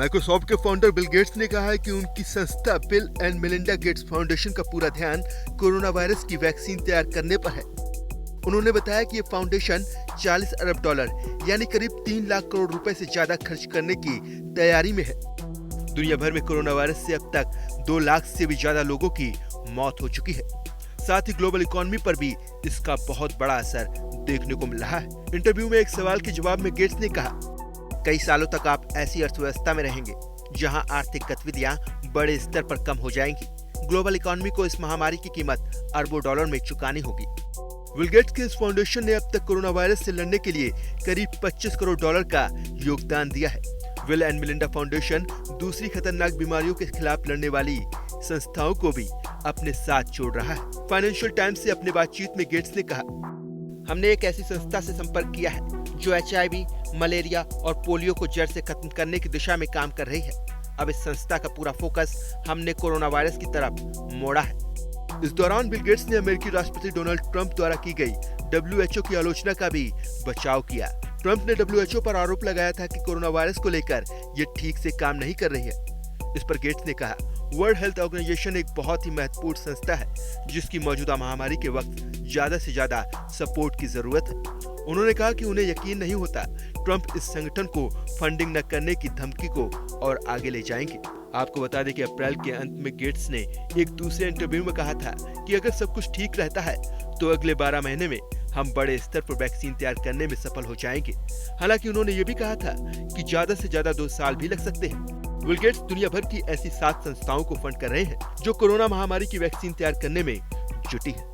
Microsoft के founder Bill Gates ने कहा है कि उनकी संस्था bill and Melinda Gates foundation का पूरा ध्यान कोरोना वायरस की वैक्सीन तैयार करने पर है। उन्होंने बताया कि ये फाउंडेशन $40 अरब यानी करीब 3 लाख करोड़ रुपए से ज्यादा खर्च करने की तैयारी में है। दुनिया भर में कोरोना वायरस से अब तक 2 लाख से भी ज्यादा लोगों की मौत हो चुकी है। साथ ही ग्लोबल इकोनॉमी पर भी इसका बहुत बड़ा असर देखने को मिल रहा है। इंटरव्यू में एक सवाल के जवाब में गेट्स ने कहा, कई सालों तक आप ऐसी अर्थव्यवस्था में रहेंगे जहां आर्थिक गतिविधियां बड़े स्तर पर कम हो जाएंगी। ग्लोबल इकोनॉमी को इस महामारी की कीमत अरबों डॉलर में चुकानी होगी। बिल गेट्स के इस फाउंडेशन ने अब तक कोरोना वायरस से लड़ने के लिए करीब $25 करोड़ का योगदान दिया है। बिल एंड मेलिंडा फाउंडेशन दूसरी खतरनाक बीमारियों के खिलाफ लड़ने वाली संस्थाओं को भी अपने साथ जोड़ रहा है। फाइनेंशियल टाइम्स से अपनी बातचीत में गेट्स ने कहा, हमने एक ऐसी संस्था से संपर्क किया है जो HIV, मलेरिया और पोलियो को जड़ से खत्म करने की दिशा में काम कर रही है। अब इस संस्था का पूरा फोकस हमने कोरोना वायरस की तरफ मोड़ा है। इस दौरान बिल गेट्स ने अमेरिकी राष्ट्रपति डोनाल्ड ट्रंप द्वारा की गई WHO की आलोचना का भी बचाव किया। ट्रंप ने WHO पर आरोप लगाया था कि कोरोना वायरस को लेकर ये ठीक से काम नहीं कर रही है। इस पर गेट्स ने कहा, वर्ल्ड हेल्थ ऑर्गेनाइजेशन एक बहुत ही महत्वपूर्ण संस्था है जिसकी मौजूदा महामारी के वक्त ज्यादा से ज्यादा सपोर्ट की जरूरत है। उन्होंने कहा कि उन्हें यकीन नहीं होता ट्रंप इस संगठन को फंडिंग न करने की धमकी को और आगे ले जाएंगे। आपको बता दें कि अप्रैल के अंत में गेट्स ने एक दूसरे इंटरव्यू में कहा था कि अगर सब कुछ ठीक रहता है तो अगले 12 महीने में हम बड़े स्तर पर वैक्सीन तैयार करने में सफल हो जाएंगे। हालांकि उन्होंने ये भी कहा था कि ज्यादा से ज्यादा 2 साल भी लग सकते हैं। बिल गेट्स दुनिया भर की ऐसी 7 संस्थाओं को फंड कर रहे हैं जो कोरोना महामारी की वैक्सीन तैयार करने में जुटी है।